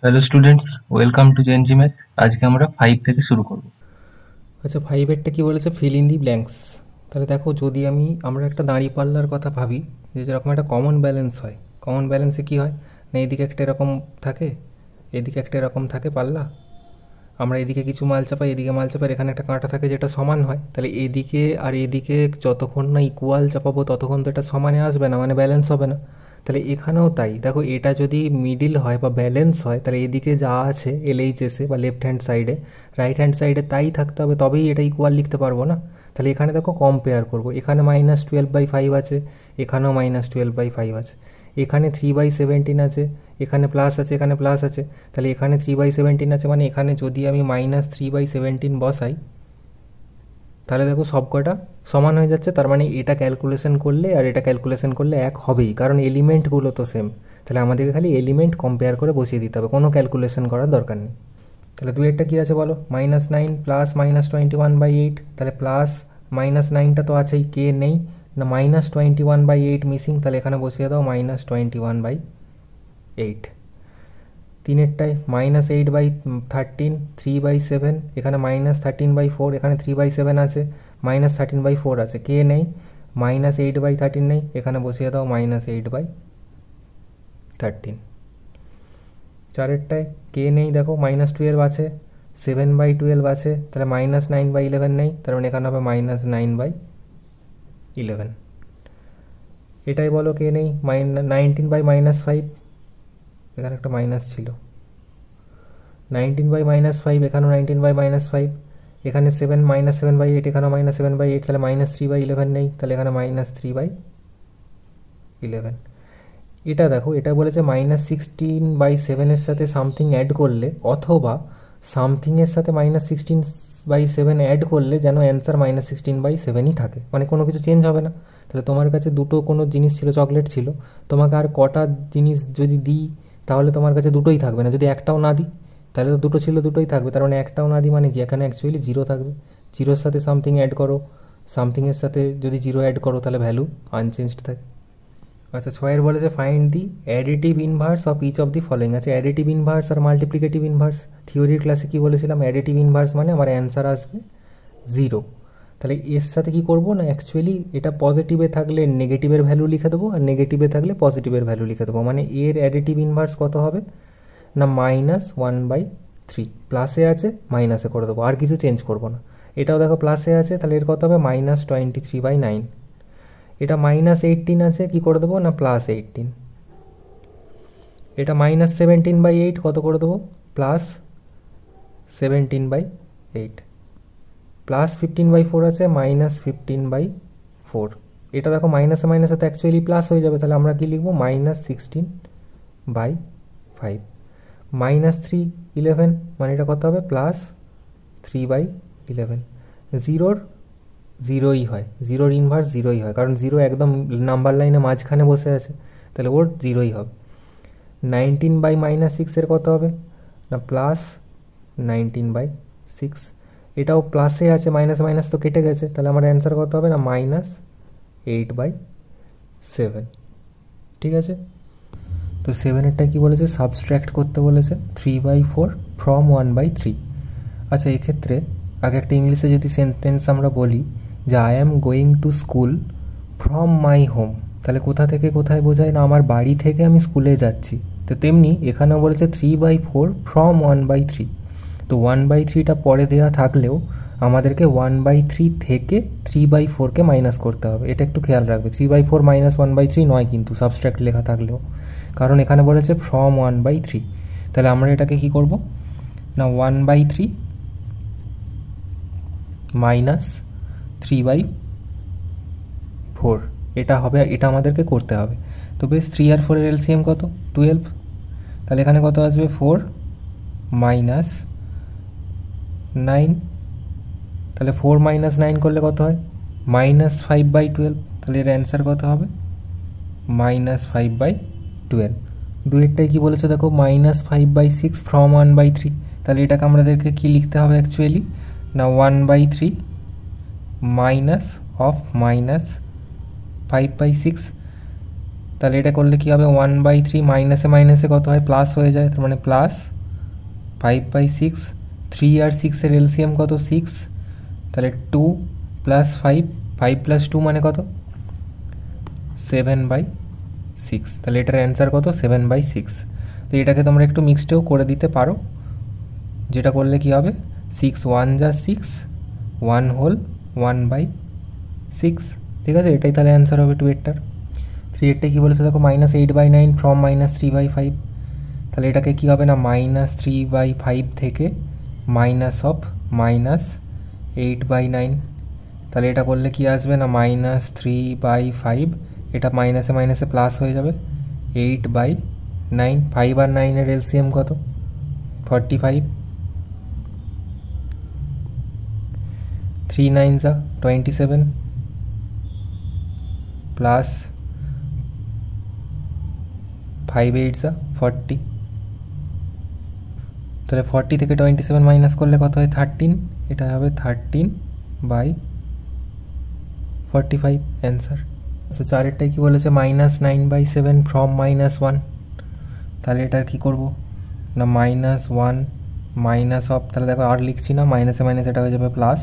Hello students, welcome to JNG math. আজকে আমরা 5 থেকে শুরু করব। আচ্ছা, ফাইভেরটা কী বলেছে? Fill in the blanks. তাহলে দেখো, যদি আমরা একটা দাঁড়িপাল্লার কথা ভাবি, যে যেরকম একটা কমন ব্যালেন্স হয়, কমন ব্যালেন্সে কী হয় না, এদিকে একটা এরকম থাকে, এদিকে একটা এরকম থাকে পাল্লা। আমরা এদিকে কিছু মাল চাপাই, এদিকে মাল চাপাই, এখানে একটা কাঁটা থাকে যেটা সমান হয়। তাহলে এদিকে আর এদিকে যতক্ষণ না ইকুয়াল চাপাবো ততক্ষণ তো এটা সমানে আসবে না, মানে ব্যালেন্স হবে না। তাহলে এখানেও তাই, দেখো এটা যদি মিডিল হয় বা ব্যালেন্স হয়, তাহলে এদিকে যা আছে এলএইচএসে বা লেফট হ্যান্ড সাইডে, রাইট হ্যান্ড সাইডে তাই থাকতে হবে, তবেই এটা ইকুয়াল লিখতে পারবো না। তাহলে এখানে দেখো কম্পেয়ার করবো, এখানে -12/5 আছে, এখানেও -12/5 আছে, এখানে 3/17 আছে, এখানে প্লাস আছে, এখানে প্লাস আছে। তাহলে এখানে 3/17 আছে, মানে এখানে যদি আমি -3/17 বসাই, তাহলে দেখো সব কটা সমান হয়ে যাচ্ছে। তার মানে এটা ক্যালকুলেশন করলে আর এটা ক্যালকুলেশন করলে এক হবেই, কারণ এলিমেন্টগুলো তো সেম। তাহলে আমাদেরকে খালি এলিমেন্ট কম্পেয়ার করে বসিয়ে দিতে হবে, কোনো ক্যালকুলেশন করার দরকার নেই। তাহলে দুইয়েরটা কী আছে বলো? -9 প্লাস -21/8। তাহলে প্লাস -9টা তো আছেই, কে নেই না, -21/8 মিসিং। তাহলে এখানে বসিয়ে দাও -21/8। তিনেরটায় -8/13, 3/7, এখানে -13/4, এখানে 3/7 আছে, -13/4 আছে, কে নেই, -8/13 নেই, এখানে বসিয়ে দাও -8/13। চারেরটায় কে নেই, দেখো -12 আছে, 7/12 আছে, তাহলে -9/11 নেই, তার মানে এখানে হবে -9/11। এটাই বলো কে নেই, 19/-5, এখানে একটা মাইনাস ছিল, 19/-5, এখানেও 19/-5, এখানে 7 -7/8, এখানেও -7/8, তাহলে -3/11 নেই, তাহলে এখানে -3/11। এটা দেখো, এটা বলেছে -16/7 এর সাথে সামথিং অ্যাড করলে, অথবা সামথিং এর সাথে -16/7 অ্যাড করলে যেন অ্যান্সার -16/7ই থাকে, মানে কোনো কিছু চেঞ্জ হবে না। তাহলে তোমার কাছে দুটো কোনো জিনিস ছিল, চকলেট ছিল, তোমাকে আর কটা জিনিস যদি দিই তাহলে তোমার কাছে দুটোই থাকবে না, যদি একটাও না দিই তাহলে তো দুটো ছিল দুটোই থাকবে, তার মানে একটাও না দিই মানে কি, এখানে অ্যাকচুয়ালি জিরো থাকবে। জিরোর সাথে সামথিং অ্যাড করো, সামথিংয়ের সাথে যদি জিরো অ্যাড করো তাহলে ভ্যালু আনচেঞ্জড থাকে। আচ্ছা, ছয়ের বলেছে find the additive inverse of each of the following. আচ্ছা, অ্যাডিটিভ ইনভার্স আর মাল্টিপ্লিকেটিভ ইনভার্স থিওরির ক্লাসে কি বলেছিলাম, অ্যাডিটিভ ইনভার্স মানে আমার অ্যান্সার আসবে 0। তাহলে এর সাথে কি করব না, অ্যাকচুয়ালি এটা পজিটিভে থাকলে নেগেটিভের ভ্যালু লিখে দেবো, আর নেগেটিভে থাকলে পজিটিভের ভ্যালু লিখে দেবো। মানে এর অ্যাডিটিভ ইনভার্স কত হবে না, -1/3। প্লাসে আছে, মাইনাসে করে দেবো, আর কিছু চেঞ্জ করবো না। এটাও দেখো প্লাসে আছে, তাহলে এর কত হবে -23/9। এটা -18 আছে, কি করে দেবো না, +18। এটা -17/8, কত করে দেবো, +17/8। +15/4 আছে, -15/4। এটা দেখো মাইনাসে মাইনাসে তো অ্যাকচুয়ালি প্লাস হয়ে যাবে, তাহলে আমরা কি লিখবো, -16/5। -3/11, মানে এটা কত হবে, +3/11। জিরোর জিরোই হয়, জিরোর ইনভার্স জিরোই হয়, কারণ জিরো একদম নাম্বার লাইনে মাঝখানে বসে আছে, তাহলে ওর জিরোই হবে। 19/-6 কত হবে না, +19/6। এটাও প্লাসে আছে, মাইনাস মাইনাস তো কেটে গেছে, তাহলে আমার অ্যান্সার কত হবে না, -8/7। ঠিক আছে, তো 7-এরটা কি বলেছে, সাবস্ট্র্যাক্ট করতে বলেছে 3/4 ফ্রম 1/3। আচ্ছা, এক্ষেত্রে আগে একটা ইংলিশে যদি সেন্টেন্স আমরা বলি যে I am going to school from my home, তাহলে কোথা থেকে কোথায় বোঝায় না, আমার বাড়ি থেকে আমি স্কুলে যাচ্ছি। তো তেমনি এখানেও বলেছে 3/4 ফ্রম 1/3। তো 1/3টা পরে দেওয়া থাকলেও আমাদেরকে 1/3 থেকে 3/4কে মাইনাস করতে হবে, এটা একটু খেয়াল রাখবে। 3/4 -1/3 নয় কিন্তু সাবস্ট্রাক্ট লেখা থাকলেও, কারণ এখানে বলেছে ফ্রম 1/3। তাহলে আমরা এটাকে কি করব না, 1/3 -3/4 এটা হবে, এটা আমাদেরকে করতে হবে। তো বেশ, 3 আর 4 এর এলসিএম কত, 12। তাহলে এখানে কত আসবে, 4 -9। তাহলে 4 -9 করলে কত হয়, -5/12। তাহলে এর অ্যান্সার কত হবে, -5/12। দুইয়েরটাই কি বলেছে দেখো, -5/6 ফ্রম 1/3। তাহলে এটাকে আমাদেরকে কি লিখতে হবে অ্যাকচুয়ালি না, 1/3 মাইনাস অফ -5/6। তাহলে এটা করলে কী হবে, 1/3 মাইনাসে মাইনাসে কত হয়, প্লাস হয়ে যায়, তার মানে প্লাস 5/6। 3 আর 6-এর এলসিএম কত, 6, তাহলে 2 + 5, 5 + 2 মানে কত, 7/6। তাহলে এটার অ্যান্সার কত, 7/6। তো এটাকে তোমরা একটু মিক্সডেও করে দিতে পারো, যেটা করলে কি হবে, 6 1 যা 6, 1 হোল 1/6। ঠিক আছে, এটাই তাহলে অ্যান্সার হবে 2 এরটার। 3 এরটা কী বলেছে দেখো, -8/9 ফ্রম -3/5। তাহলে এটাকে কী হবে না, -3/5 থেকে -8/9। তাহলে এটা করলে কি আসবে না, -3/5, এটা মাইনাসে মাইনাসে প্লাস হয়ে যাবে, 8/9। 5 আর 9-এর এলসিএম কত, 45। 3 9 যা 27 প্লাস 5 8 যা 40। তাহলে 40 থেকে 27 মাইনাস করলে কত হয়, 13। এটা হবে 13/45 অ্যান্সার। তো 4-এরটাই কী বলেছে, -9/7 ফ্রম -1। তাহলে এটার কী করব না, -1 মাইনাস অফ, তাহলে দেখো আর লিখছি না, মাইনাসে মাইনাস এটা হয়ে যাবে প্লাস,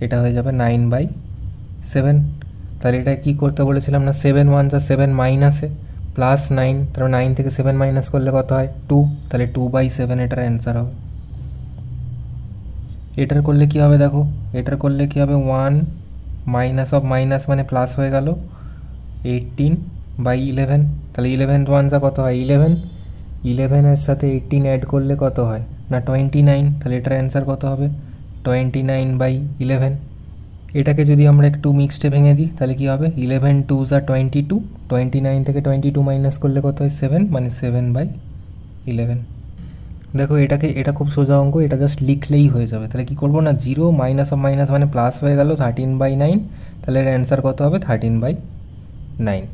এটা হয়ে যাবে 9/7। তাহলে এটা কী করতে বলেছিলাম না, 7 1 যা 7 মাইনাসে প্লাস 9, তাহলে 9 থেকে 7 মাইনাস করলে কত হয়, 2। তাহলে 2/7 এটার অ্যান্সার হবে। এটার করলে কি হবে দেখো, এটার করলে কি হবে, 1 মাইনাস অফ মাইনাস মানে প্লাস হয়ে গেল, 18/11। তাহলে 11 1 যা কত হয়, 11। 11-এর সাথে 18 অ্যাড করলে কত হয় না, 29। তাহলে এটার অ্যান্সার কত হবে, 29/11। এটাকে যদি আমরা একটু মিক্সডে ভেঙে দিই তাহলে কি হবে, 11 2 যা 22, 29 থেকে 22 মাইনাস করলে কত হয়, 7, মানে 7/11। দেখো এটা খুব সোজা অঙ্ক, এটা জাস্ট লিখলেই হয়ে যাবে। তাহলে কি করবো না, 0 মাইনাস অফ মাইনাস মানে প্লাস হয়ে গেল, 13/9। তাহলে এর অ্যান্সার কত হবে, 13/9।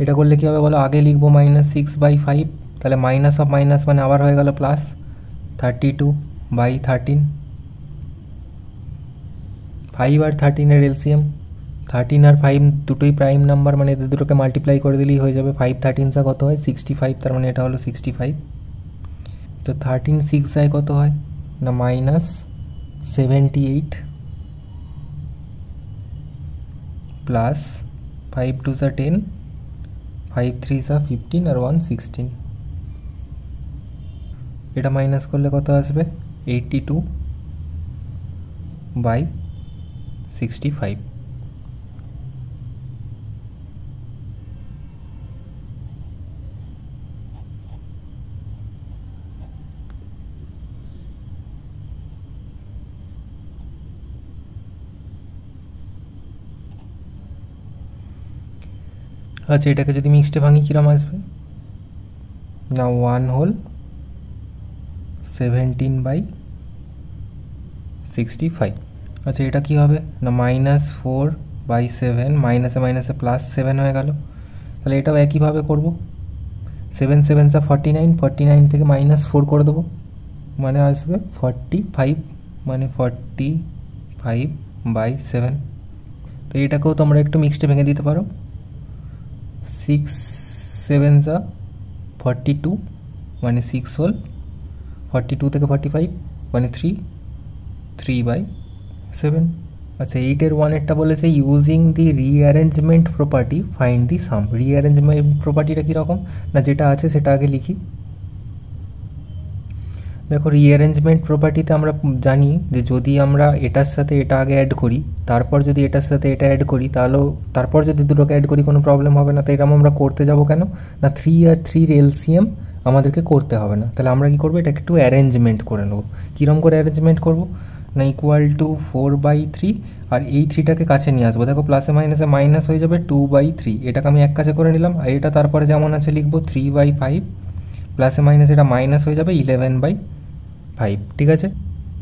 এটা করলে কী হবে বলো, আগে লিখবো -6/5, তাহলে মাইনাস অফ মাইনাস মানে আবার হয়ে গেল প্লাস, 32/13। 5 আর 13-এর এলসিএম, 13 আর 5 দুটোই প্রাইম নাম্বার, মানে এদের দুটোকে মাল্টিপ্লাই করে দিলেই হয়ে যাবে। 5 13 যা কত হয়, 65, তার মানে এটা হলো 65। তো 13 6 যায় কত হয় না, -78 প্লাস 5 2 যা 10, 5 3 যা 15 আর 1 16। এটা মাইনাস করলে কত আসবে, 82/65। আচ্ছা, এটাকে যদি মিক্সডে ভাঙি কিরম আসবে না, 1 হোল 17/65। আচ্ছা, এটা কি হবে না, -4/7, মাইনাসে মাইনাসে +7 হয়ে গেল। তাহলে এটাও একইভাবে করব, 7 7 যা 49, 49 থেকে -4 করে দেবো, মানে আসবে 45, মানে 45/7। তো এটাকেও তোমরা একটু মিক্সডে ভেঙে দিতে পারো, 6 7 যা 42, মানে 6 হোল 42 থেকে 45, মানে 3/7। আচ্ছা, 8-এর 1-এরটা বলেছে using the rearrangement property find the sum. Rearrangement প্রপার্টিটা কীরকম না, যেটা আছে সেটা আগে লিখি। দেখো, রিঅ্যারেঞ্জমেন্ট প্রপার্টিতে আমরা জানি যে যদি আমরা এটার সাথে এটা আগে অ্যাড করি, তারপর যদি এটার সাথে এটা অ্যাড করি, তাহলেও তারপর যদি দুটোকে অ্যাড করি কোনো প্রবলেম হবে না। তো এরকম আমরা করতে যাব কেন না, 3 আর 3-র এলসিএম আমাদেরকে করতে হবে না। তাহলে আমরা কী করবো, এটাকে একটু অ্যারেঞ্জমেন্ট করে নেবো। কীরকম করে অ্যারেঞ্জমেন্ট করবো না, = 4/3, আর এই 3টাকে কাছে নিয়ে আসবো। দেখো, প্লাসে মাইনাসে মাইনাস হয়ে যাবে 2/3, এটাকে আমি এক কাছে করে নিলাম। আর এটা তারপরে যেমন আছে লিখবো 3/5, প্লাসে মাইনাস এটা মাইনাস হয়ে যাবে 11/5। ঠিক আছে,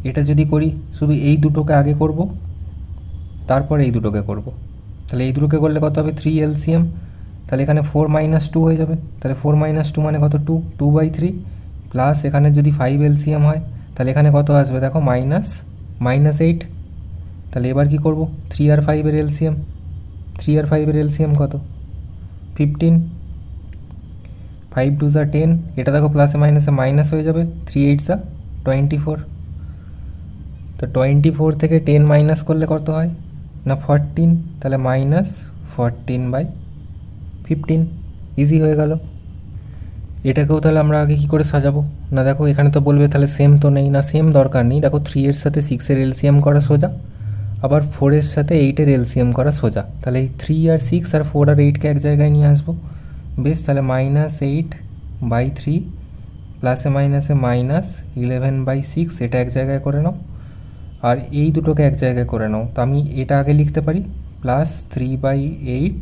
এটা যদি করি শুধু এই দুটোকে আগে করব, তারপরে এই দুটোকে করব। তাহলে এই দুটোকে করলে কত হবে, 3 এলসিএম, তাহলে এখানে 4 - 2 হয়ে যাবে। তাহলে 4 - 2 মানে কত, 2/3, প্লাস এখানে যদি 5 এলসিএম হয় তাহলে এখানে কত আসবে দেখো, -8। তাহলে এবার কি করব, 3 আর 5-এর এলসিএম, 3 আর 5-এর এলসিএম কত, 15। 5 2 যা 10, এটা দেখো প্লাসে মাইনাসে মাইনাস হয়ে যাবে, 3 8 যা 24। তো 24 থেকে 10 মাইনাস করলে কত হয় না 14, তাহলে -14/15, ইজি হয়ে গেল। এটাকেও তাহলে আমরা আগে কি করে সাজাবো না, দেখো এখানে তো বলবে তাহলে সেম তো নেই, না সেম দরকার নেই। দেখো 3 এর সাথে 6 এর এলসিএম করা সোজা, আবার 4 এর সাথে 8 এর এলসিএম করা সোজা। তাহলে এই 3 আর 6 আর 4 আর 8কে এক জায়গায় নিয়ে আসবো। বেশ, তাহলে -8/3 প্লাসে মাইনাসে -11/6, এটা এক জায়গায় করে নাও, আর এই দুটোকে এক জায়গায় করে নাও। তো আমি এটা আগে লিখতে পারি +3/8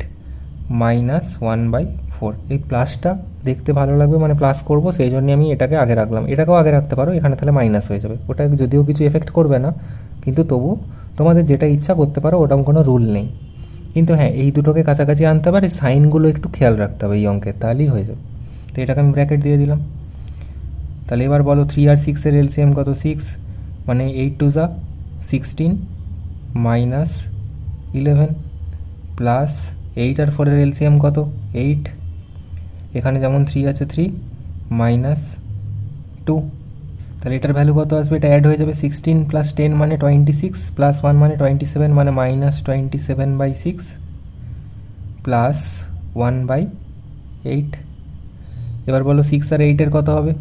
-1/4। এই প্লাসটা দেখতে ভালো লাগবে, মানে প্লাস করব, সেই জন্য আমি এটাকে আগে রাখলাম। এটাকেও আগে রাখতে পারো, এখানে তাহলে মাইনাস হয়ে যাবে। ওটা যদিও কিছু এফেক্ট করবে না, কিন্তু তবু তোমাদের যেটা ইচ্ছা করতে পারো, ওরকম কোনো রুল নেই। কিন্তু হ্যাঁ, এই দুটোকে কাছাকাছি আনতে পারে, সাইনগুলো একটু খেয়াল রাখতে হবে এই অঙ্কের, তাহলেই হয়ে যাবে। তো এটাকে আমি ব্র্যাকেট দিয়ে দিলাম। তাহলে এবার বলো 3 আর 6 এর এলসিএম কত, 6, মানে 8 2 যা 16 -11 প্লাস 8 আর 4 এর এলসিএম কত 8, এখানে যেমন 3 আছে 3 -2, তাহলে এটার ভ্যালু কত আসবে, এটা অ্যাড হয়ে যাবে 16 + 10 মানে 26 + 1 মানে 27, মানে -27/6 প্লাস 1/8। এবার বলো 6 আর 8 এর কত হবে,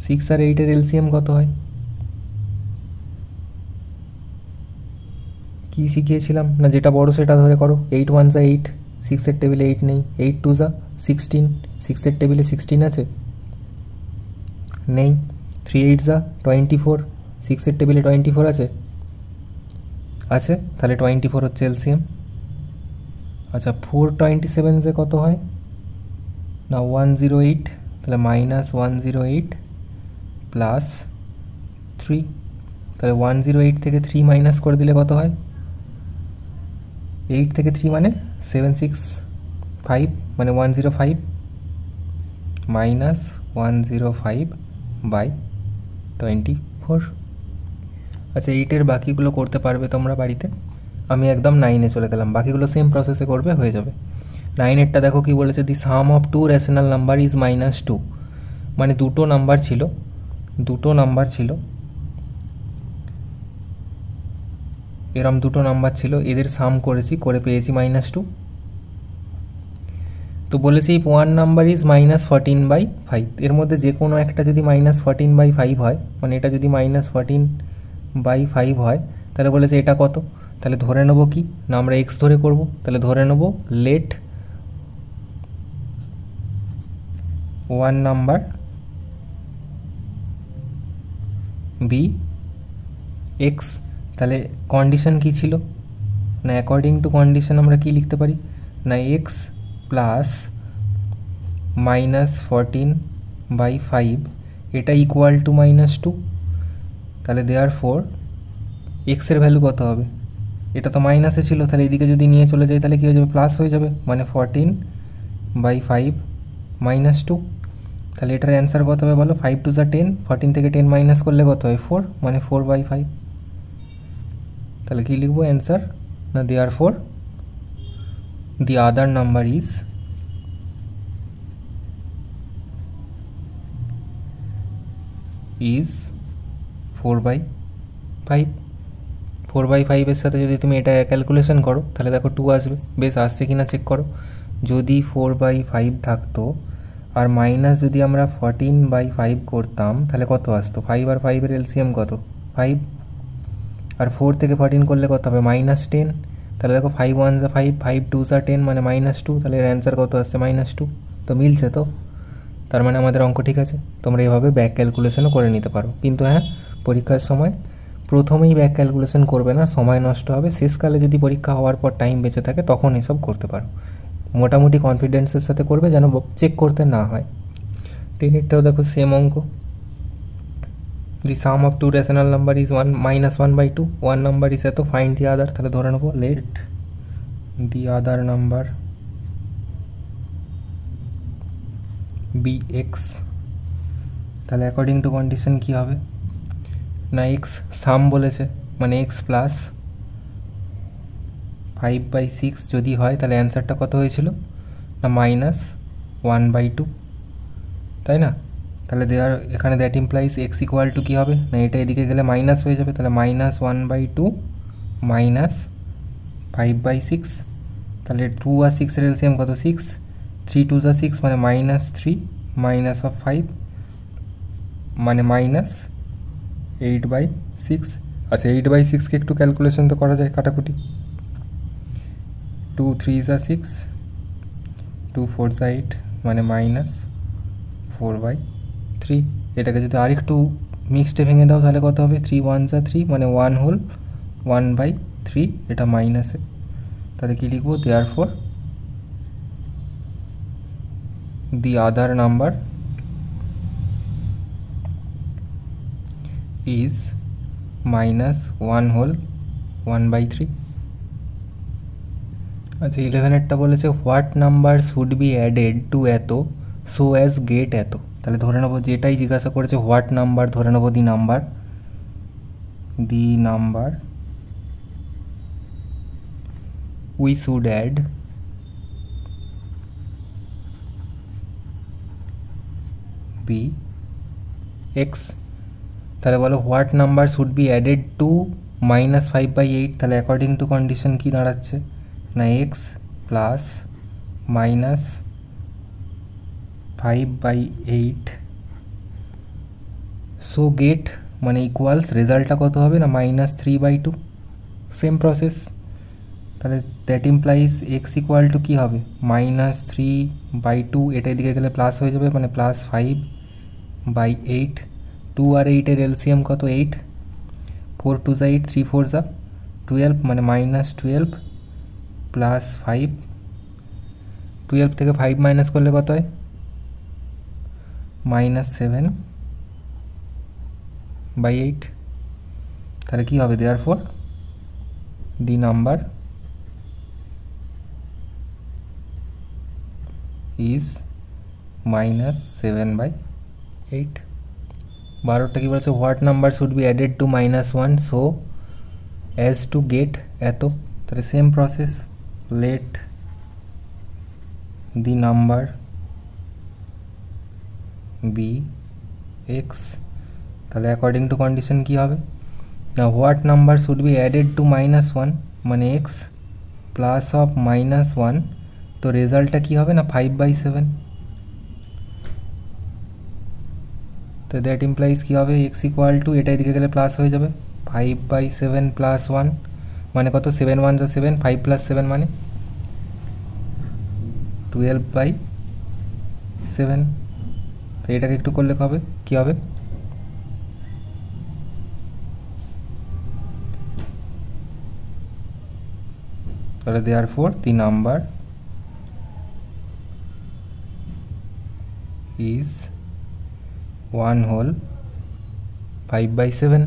6 আর 8 এর এলসিএম কত হয়, কি শিখিয়েছিলাম না, যেটা বড় সেটা ধরে করো। 8 1 যা 8, 6 এর টেবিলে 8 নেই, 8 2 যা 16, 6 এর টেবিলে 16 আছে নেই, 3 8 যা 24, 6 এর টেবিলে 24 আছে আছে, তাহলে 24 হচ্ছে এলসিএম। আচ্ছা 4 27 যে কত হয় না 108, তাহলে -108 প্লাস 3, তাহলে 108 থেকে 3 মাইনাস করে দিলে কত হয়, 8 থেকে 3 মানে 765, মানে 105 -105/24। আচ্ছা 8-এর বাকিগুলো করতে পারবে তোমরা বাড়িতে, আমি একদম 9-এ চলে গেলাম, বাকিগুলো সেম প্রসেসে করবে, হয়ে যাবে। 9-এরটা দেখো কি বলেছে, দি sum of 2 rational number is -2, মানে দুটো নাম্বার ছিল এরম দুটো নাম্বার ছিল, এদের সাম করেছি, করে পেয়েছি -2। তো বলেছি 1 নাম্বার ইজ -14/5, এর মধ্যে যে কোনো একটা যদি -14/5 হয়, মানে এটা যদি -14/5 হয়, তাহলে বলেছে এটা কত, তাহলে ধরে নেবো কি না, আমরা এক্স ধরে করব, তাহলে ধরে নেব লেট 1 নাম্বার বি এক্স। তাহলে কন্ডিশন কি ছিল না, অ্যাকর্ডিং টু কন্ডিশন আমরা কি লিখতে পারি না, এক্স প্লাস -14/5 এটা ইকুয়াল টু -2, তাহলে দেয়ারফর এক্সের ভ্যালু কত হবে, এটা তো মাইনাসে ছিল, তাহলে এদিকে যদি নিয়ে চলে যাই তাহলে কী হয়ে যাবে, প্লাস হয়ে যাবে, মানে 14/5 -2। তাহলে এটার অ্যান্সার কত হবে বলো, 5 2 যা 10, 14 থেকে 10 মাইনাস করলে কত হয় 4, মানে 4/5। তাহলে কি লিখবো অ্যান্সার না, therefore the other number is is 4/5। 4/5 এর সাথে যদি তুমি এটা ক্যালকুলেশন করো তাহলে দেখো 2 আসবে, বেশ আসছে কিনা চেক করো। যদি 4/5 থাকতো আর মাইনাস যদি আমরা 14/5 করতাম তাহলে কত আসতো, 5 আর 5 এর এলসিএম কত 5, আর 4 থেকে 14 করলে কত হবে -10, তাহলে দেখো 5 1 যা 5, 5 2 যা 10, মানে -2, তাহলে এর অ্যান্সার কত আসছে -2। তো মিলছে তো, তার মানে আমাদের অঙ্ক ঠিক আছে। তোমরা এভাবে ব্যাক ক্যালকুলেশনও করে নিতে পারো, কিন্তু হ্যাঁ পরীক্ষার সময় প্রথমেই ব্যাক ক্যালকুলেশন করবে না, সময় নষ্ট হবে। শেষকালে যদি পরীক্ষা হওয়ার পর টাইম বেঁচে থাকে তখন এসব করতে পারো, মোটামুটি কনফিডেন্সের সাথে করবে যেন চেক করতে না হয়। 10-এরটাও দেখো সেম অঙ্ক, the sum of 2 rational number is -1/2, 1 number is এত, ফাইন্ড দি আদার, তাহলে ধরে নেবো let the other number be x. তাহলে অ্যাকর্ডিং টু কন্ডিশন কী হবে না, এক্স সাম বলেছে, মানে এক্স প্লাস 5/6 যদি হয় তাহলে অ্যান্সারটা কত হয়েছিল না -1/2। তাই না? তাহলে দেওয়ার এখানে that implies x equal to কী হবে না, এটা এদিকে গেলে মাইনাস হয়ে যাবে, তাহলে -1/2 -5/6, তাহলে 2 আর 6 এর এলসিএম কত 6, 3 2 যা 6 মানে -3 -5 মানে -8/6। আচ্ছা 8/6কে একটু ক্যালকুলেশন তো করা যায়, কাটাকুটি। 2 3 যা 6, 2 4 যা 8 মানে -4/3। এটাকে যদি আরেকটু মিক্সডে ভেঙে দাও তাহলে কত হবে, 3 1 যা 3 মানে 1 হোল 1/3, এটা মাইনাসে। তাহলে কি লিখবো, therefore the other number is -1 whole 1/3। আচ্ছা 11এরটা বলেছে what number should be added to এত সো অ্যাজ গেট এত। তাহলে ধরে নেবো যেটাই জিজ্ঞাসা করেছে হোয়াট নাম্বার, ধরে নেবো the number we should add be x. তাহলে বলো what number should be added to -5/8, তাহলে অ্যাকর্ডিং টু কন্ডিশন কী দাঁড়াচ্ছে না, এক্স প্লাস -5/8 সো গেট মানে ইকুয়ালস রেজাল্টটা কত হবে না -3/2। সেম প্রসেস, তাহলে that implies x equal to কী হবে -3/2, এটা এদিকে গেলে প্লাস হয়ে যাবে মানে +5/8। 2 আর 8-এর এলসিএম কত 8, 4 2 যা 8, 3 4 যা 12 মানে -12 প্লাস 5। 12 থেকে 5 মাইনাস করলে কত হয় -7/8। তাহলে কী হবে, দেয়ারফর দি নাম্বার ইজ -7/8। 12টা কি বলছে, what number should be added to -1 so as to get এত। তাহলে same process, let the number be x. তাহলে অ্যাকর্ডিং টু কন্ডিশন কী হবে না, what number should be added to -1 মানে এক্স প্লাস অফ -1, তো রেজাল্টটা কী হবে না 5/7। তো দ্যাট ইমপ্লাইজ কী হবে, এক্স ইকুয়াল টু এটা এদিকে গেলে প্লাস হয়ে যাবে 5/7 প্লাস 1 মানে কত, 7 1 যা 7, 5 + 7 মানে 12/7। তো এটাকে একটু করলে হবে কী হবে, তাহলে therefore the number is 1 whole 5/7।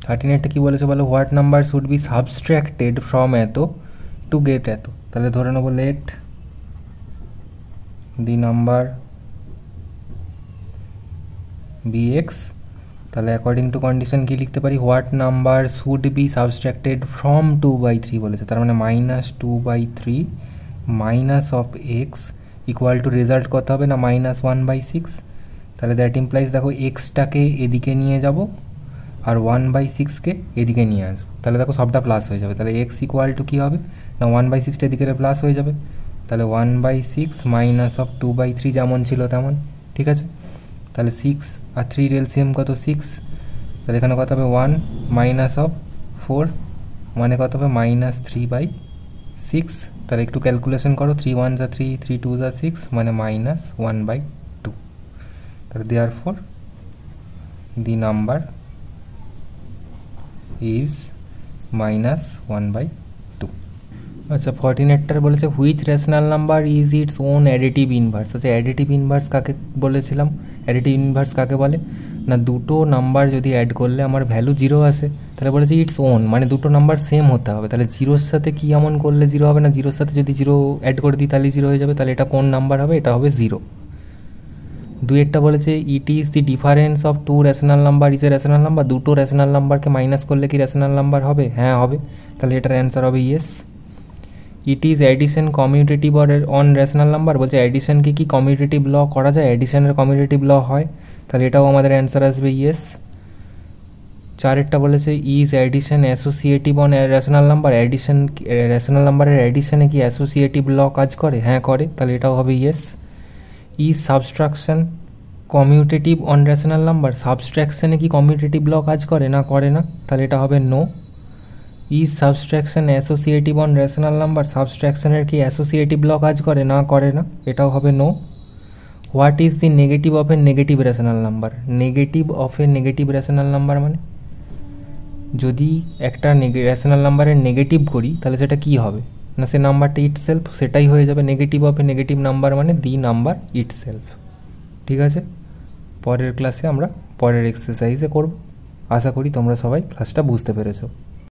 13-এরটা কী বলেছে বলো, what number should be subtracted from এত টু গেট এত। তাহলে ধরে নেবো let the number be x. তাহলে অ্যাকর্ডিং টু কন্ডিশন কী লিখতে পারি, what number should be subtracted from 2/3 বলেছে, তার মানে -2/3 minus of x equal to result কত হবে না -1/6। তাহলে দ্যাট ইমপ্লাইজ দেখো এক্সটাকে এদিকে নিয়ে যাব আর 1/6কে এদিকে নিয়ে আসবো, তাহলে দেখো সবটা প্লাস হয়ে যাবে। তাহলে এক্স ইকুয়াল টু কী হবে না 1/6টা এদিকে প্লাস হয়ে যাবে, তাহলে 1/6 মাইনাস অফ 2/3 যেমন ছিল তেমন, ঠিক আছে। তাহলে 6 আর 3 এলসিএম কত 6, তাহলে এখানে কত হবে 1 মাইনাস অফ 4 মানে কত হবে -3/6। তাহলে একটু ক্যালকুলেশন করো, 3 1 যা 3, 3 2 যা 6 মানে -1/2। তাহলে দেয়ারফর দি নাম্বার ইজ -1/2। আচ্ছা 14-এরটার বলেছে which rational number is its own additive inverse. আচ্ছা অ্যাডিটিভ ইনভার্স কাকে বলেছিলাম, অ্যাডিটিভ ইনভার্স কাকে বলে না, দুটো নাম্বার যদি অ্যাড করলে আমার ভ্যালু 0 আসে, তাহলে বলেছে ইটস ওন মানে দুটো নাম্বার সেম হতে হবে। তাহলে 0-র সাথে কি এমন করলে 0 হবে না, 0-র সাথে যদি 0 অ্যাড করে দিই তাহলে 0 হয়ে যাবে, তাহলে এটা কোন নাম্বার হবে, এটা হবে 0। 2-এরটা বলেছে it is the difference of two rational number is a rational number. দুটো রেশনাল নাম্বারকে মাইনাস করলে কি রেশনাল নাম্বার হবে, হ্যাঁ হবে, তাহলে এটার অ্যান্সার হবে yes. It is addition commutative or on rational number, বলছে অ্যাডিশনকে কি কমিউটেটিভ ল করা যায়, অ্যাডিশনের কমিউটেটিভ ল হয়, তাহলে এটাও আমাদের অ্যান্সার আসবে ইয়েস। চারেরটা বলেছে is addition associative on rational number, addition rational নাম্বারের অ্যাডিশনে কি অ্যাসোসিয়েটিভ ল কাজ করে, হ্যাঁ করে, তাহলে এটাও হবে yes. Is subtraction commutative on rational number, সাবস্ট্রাকশনে কি কমিউটেটিভ ল কাজ করে, না করে না, তাহলে এটা হবে no. Is subtraction associative on rational number, সাবস্ট্রাকশনের কি অ্যাসোসিয়েটিভ ল কাজ করে, না করে না, এটাও হবে no. What is the negative of a negative rational number, negative of a negative rational number মানে যদি একটা রেশনাল নাম্বারের নেগেটিভ করি তাহলে সেটা কি হবে, না সে নাম্বারটা ইটসেলফ, সেটাই হয়ে যাবে negative of a negative number মানে দি নাম্বার ইটসেলফ। ঠিক আছে, পরের ক্লাসে আমরা পরের এক্সারসাইজে করব। আশা করি তোমরা সবাই ক্লাসটা বুঝতে পেরেছো।